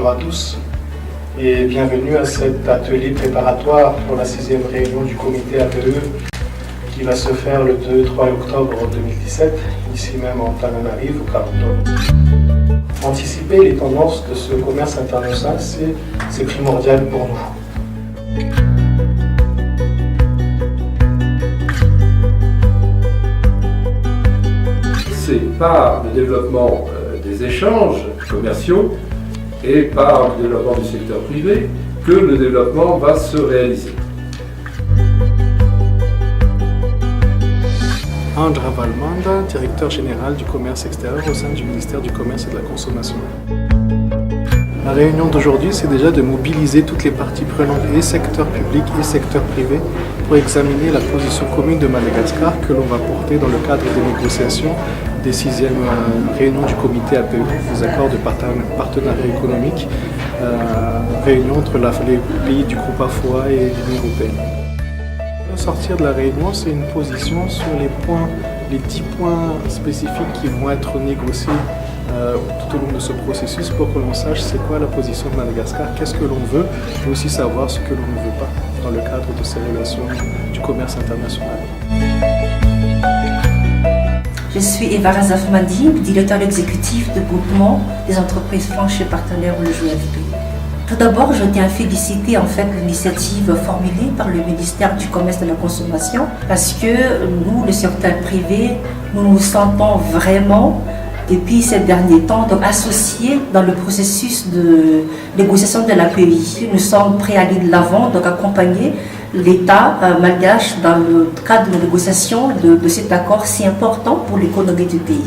Bonjour à tous et bienvenue à cet atelier préparatoire pour la 6e réunion du comité APE qui va se faire le 2-3 octobre 2017, ici même en Tananarive, au Cap-Breton. Anticiper les tendances de ce commerce international, c'est primordial pour nous. C'est par le développement des échanges commerciaux et par le développement du secteur privé que le développement va se réaliser. Andra Valmanda, directeur général du commerce extérieur au sein du ministère du Commerce et de la Consommation. La réunion d'aujourd'hui, c'est déjà de mobiliser toutes les parties prenantes, et secteur public et secteur privé, pour examiner la position commune de Madagascar que l'on va porter dans le cadre des négociations des 6e réunions du comité APE, des accords de partenariat économique, réunion entre les pays du groupe AFOA et l'Union européenne. Sortir de la réunion, c'est une position sur les 10 points spécifiques qui vont être négociés tout au long de ce processus pour que l'on sache c'est quoi la position de Madagascar, qu'est-ce que l'on veut, et aussi savoir ce que l'on ne veut pas dans le cadre de ces relations du commerce international. Je suis Eva Razaf Madib, directeur exécutif du groupement des entreprises franches et partenaires le JFP. Tout d'abord, je tiens à féliciter l'initiative formulée par le ministère du Commerce et de la Consommation parce que nous, le secteur privé, nous nous sentons vraiment depuis ces derniers temps associés dans le processus de négociation de l'API. Nous sommes prêts à aller de l'avant, donc accompagner l'État malgache dans le cadre de la négociation de cet accord si important pour l'économie du pays.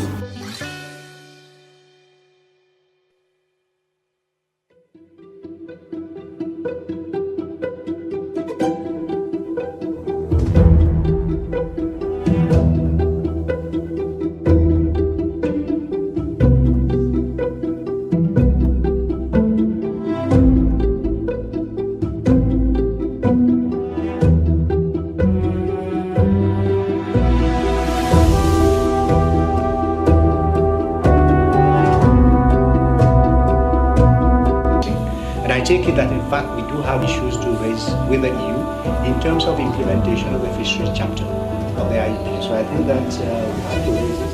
I take it that in fact we do have issues to raise with the EU in terms of implementation of the fisheries chapter of the IEP. So I think that we have to raise it.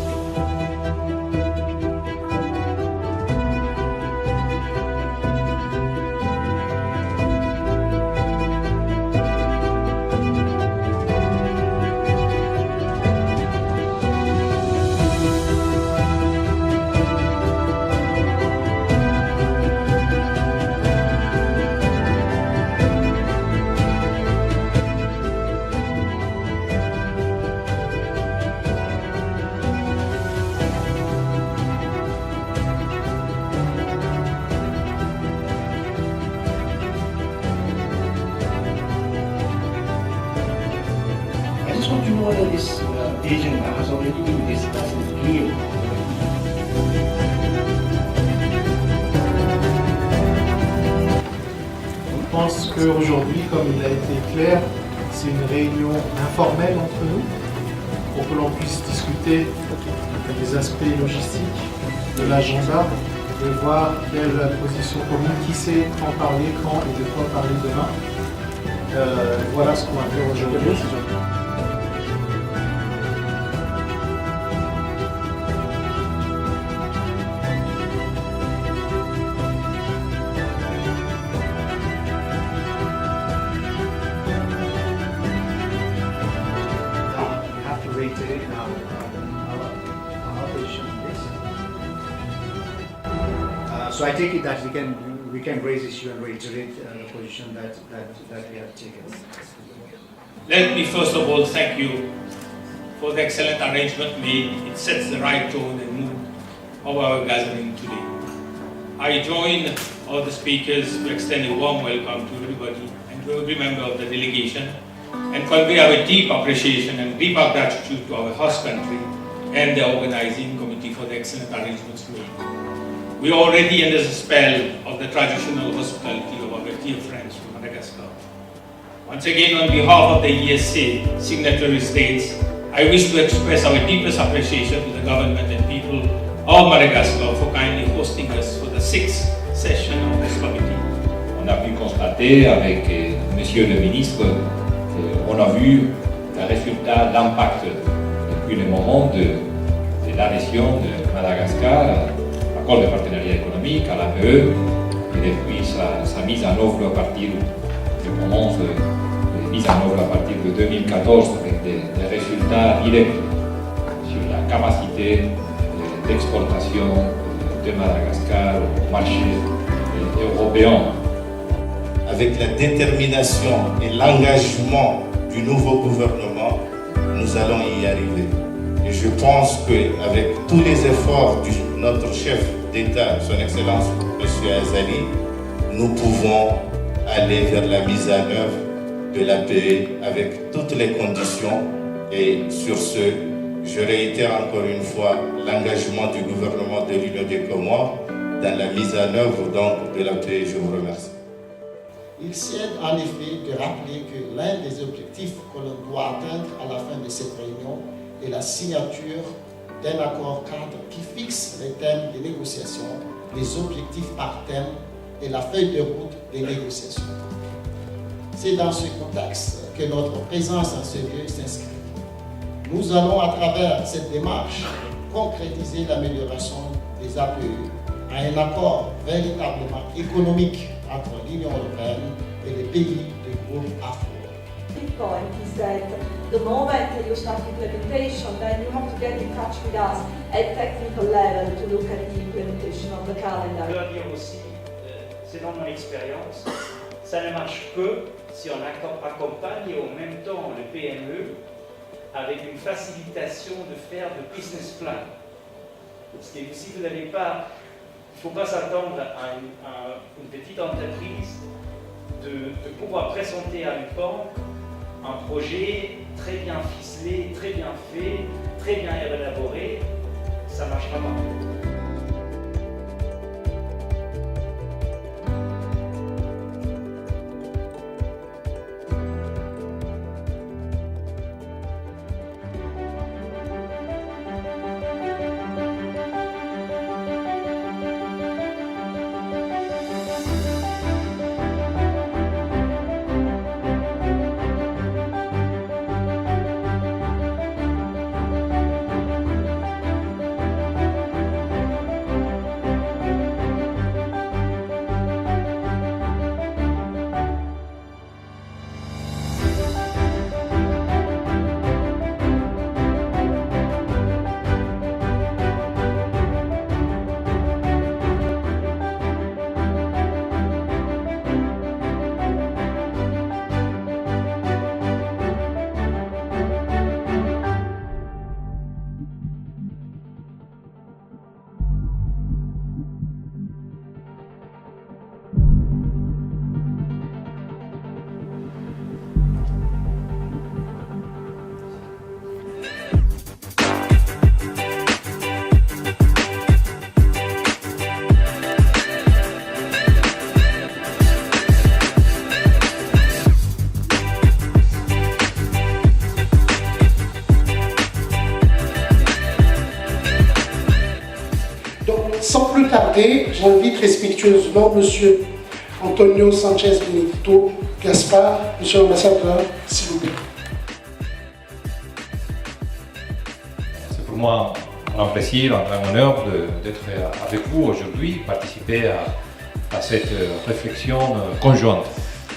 I just want to know whether this agenda has already been discussed with Rio. Je pense qu'aujourd'hui, comme il a été clair, c'est une réunion informelle entre nous pour que l'on puisse discuter des aspects logistiques de l'agenda, de voir quelle est la position commune, qui sait en parler, quand et de quoi parler demain. Voilà ce qu'on va faire aujourd'hui. Reiterate our position on this. So I take it that we can raise issue and reiterate the position that we have taken. Let me first of all thank you for the excellent arrangement made. It sets the right tone and mood of our gathering today. I join all the speakers to extend a warm welcome to everybody and to every member of the delegation, and convey our deep appreciation and deep gratitude to our host country and the organizing committee for the excellent arrangements made. We are already under the spell of the traditional hospitality of our dear friends from Madagascar. Once again, on behalf of the ESA signatory states, I wish to express our deepest appreciation to the government and people of Madagascar for kindly hosting us for the 6th session of this contacté avec Monsieur le ministre, on a vu le résultat, l'impact depuis le moment de l'adhésion de Madagascar à l'accord de partenariat économique, à l'APE, et depuis sa mise en œuvre à partir du moment de mise en œuvre à partir de 2014 avec des résultats directs sur la capacité d'exportation de Madagascar au marché européen. Avec la détermination et l'engagement du nouveau gouvernement, nous allons y arriver. Et je pense qu'avec tous les efforts de notre chef d'État, son Excellence M. Azali, nous pouvons aller vers la mise en œuvre de l'APE avec toutes les conditions. Et sur ce, je réitère encore une fois l'engagement du gouvernement de l'Union des Comores dans la mise en œuvre donc, de l'APE. Je vous remercie. Il s'aide en effet de rappeler que l'un des objectifs que l'on doit atteindre à la fin de cette réunion est la signature d'un accord cadre qui fixe les thèmes des négociations, les objectifs par thème et la feuille de route des négociations. C'est dans ce contexte que notre présence en ce lieu s'inscrit. Nous allons, à travers cette démarche, concrétiser l'amélioration des APE à un accord véritablement économique entre l'Union européenne et les pays du groupe AFRO. The big point is that the moment you start implementation, then you have to get in touch with us at technical level to look at the implementation of the calendar. Je dois dire aussi, c'est dans mon expérience, ça ne marche que si on accompagne au même temps le PME avec une facilitation de faire de business plan. Parce que si vous n'avez pas, il ne faut pas s'attendre à une petite entreprise de pouvoir présenter à une banque un projet très bien ficelé, très bien fait, très bien élaboré, ça ne marchera pas. Sans plus tarder, j'invite respectueusement M. Antonio Sanchez Benedito Gaspar, M. l'ambassadeur, s'il vous plaît. C'est pour moi un plaisir, un grand honneur d'être avec vous aujourd'hui, participer à cette réflexion conjointe.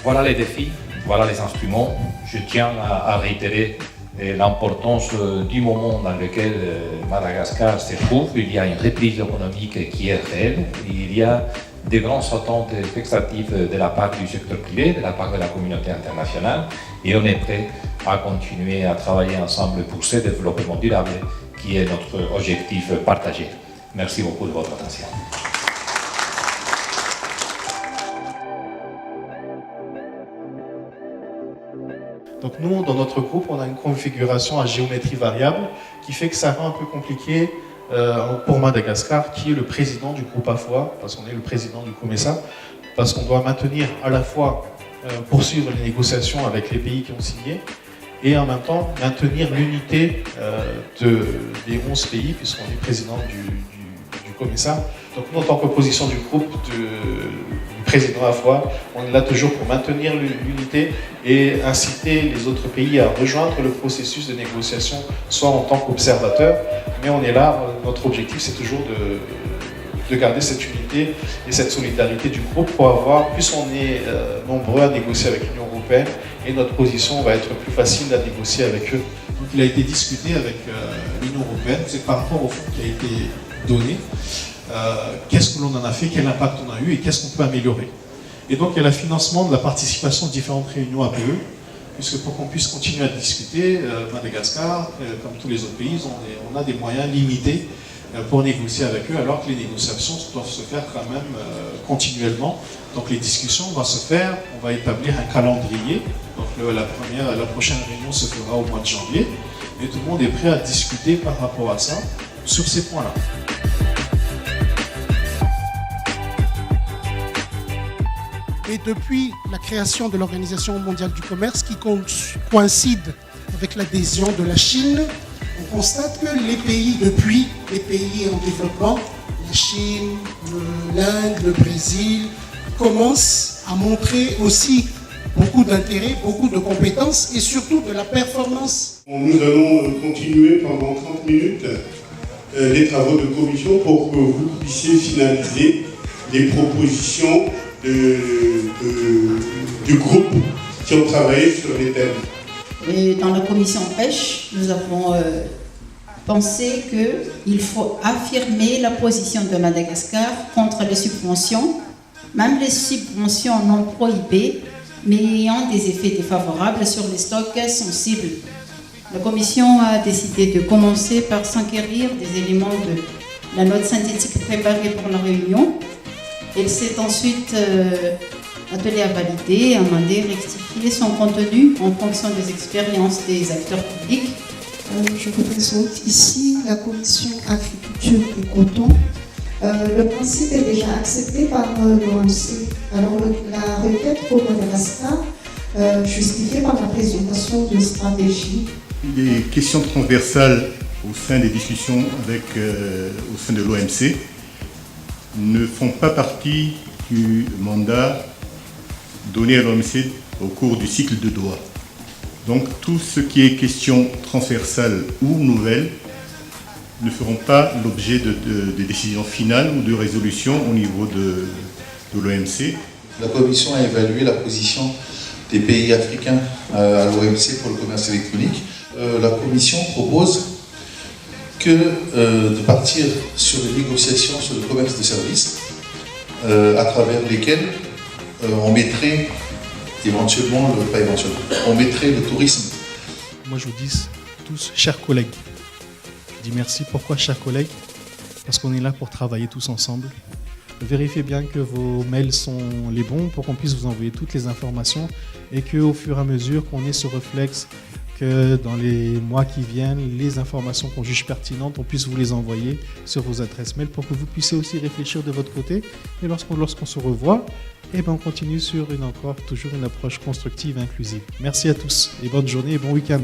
Voilà les défis, voilà les instruments. Je tiens à réitérer l'importance du moment dans lequel Madagascar se trouve. Il y a une reprise économique qui est réelle. Il y a des grandes attentes expectatives de la part du secteur privé, de la part de la communauté internationale. Et on est prêt à continuer à travailler ensemble pour ce développement durable qui est notre objectif partagé. Merci beaucoup de votre attention. Donc nous, dans notre groupe, on a une configuration à géométrie variable qui fait que ça rend un peu compliqué pour Madagascar, qui est le président du groupe AFOA, parce qu'on est le président du COMESA, parce qu'on doit maintenir à la fois poursuivre les négociations avec les pays qui ont signé, et en même temps maintenir l'unité des 11 pays, puisqu'on est président du COMESA, Donc nous, en tant qu'opposition du groupe du président Afouad, on est là toujours pour maintenir l'unité et inciter les autres pays à rejoindre le processus de négociation, soit en tant qu'observateurs, mais on est là, notre objectif c'est toujours de garder cette unité et cette solidarité du groupe pour avoir, plus on est nombreux à négocier avec l'Union européenne, et notre position va être plus facile à négocier avec eux. Donc il a été discuté avec l'Union européenne, c'est par rapport au fonds qui a été donné, qu'est-ce que l'on en a fait, quel impact on a eu et qu'est-ce qu'on peut améliorer. Et donc il y a le financement de la participation de différentes réunions APE, puisque pour qu'on puisse continuer à discuter, Madagascar, comme tous les autres pays, on a des moyens limités pour négocier avec eux, alors que les négociations doivent se faire quand même continuellement. Donc les discussions vont se faire, on va établir un calendrier. Donc la prochaine réunion se fera au mois de janvier, et tout le monde est prêt à discuter par rapport à ça, sur ces points-là. Et depuis la création de l'Organisation mondiale du commerce, qui coïncide avec l'adhésion de la Chine, on constate que les pays en développement, la Chine, l'Inde, le Brésil, commencent à montrer aussi beaucoup d'intérêt, beaucoup de compétences et surtout de la performance. Nous allons continuer pendant 30 minutes les travaux de commission pour que vous puissiez finaliser les propositions du groupe qui ont travaillé sur les thèmes. Et dans la commission pêche, nous avons pensé qu'il faut affirmer la position de Madagascar contre les subventions, même les subventions non prohibées, mais ayant des effets défavorables sur les stocks sensibles. La commission a décidé de commencer par s'enquérir des éléments de la note synthétique préparée pour la réunion. Elle s'est ensuite attelée à valider, amender, rectifier son contenu en fonction des expériences des acteurs publics. Je représente ici la commission agriculture et coton. Le principe est déjà accepté par l'OMC. Alors la requête pour Madagascar, justifiée par la présentation d'une stratégie. Les questions transversales au sein des discussions au sein de l'OMC ne font pas partie du mandat donné à l'OMC au cours du cycle de Doha. Donc tout ce qui est question transversale ou nouvelle ne feront pas l'objet de décisions finales ou de résolutions au niveau de l'OMC. La Commission a évalué la position des pays africains à l'OMC pour le commerce électronique. La Commission propose de partir sur des négociations sur le commerce de services à travers lesquelles on mettrait on mettrait le tourisme. Moi je vous dis tous, chers collègues, je dis merci. Pourquoi chers collègues? Parce qu'on est là pour travailler tous ensemble. Vérifiez bien que vos mails sont les bons pour qu'on puisse vous envoyer toutes les informations et qu'au fur et à mesure qu'on ait ce réflexe que dans les mois qui viennent, les informations qu'on juge pertinentes, on puisse vous les envoyer sur vos adresses mail pour que vous puissiez aussi réfléchir de votre côté. Et lorsqu'on se revoit, on continue sur toujours une approche constructive et inclusive. Merci à tous et bonne journée et bon week-end.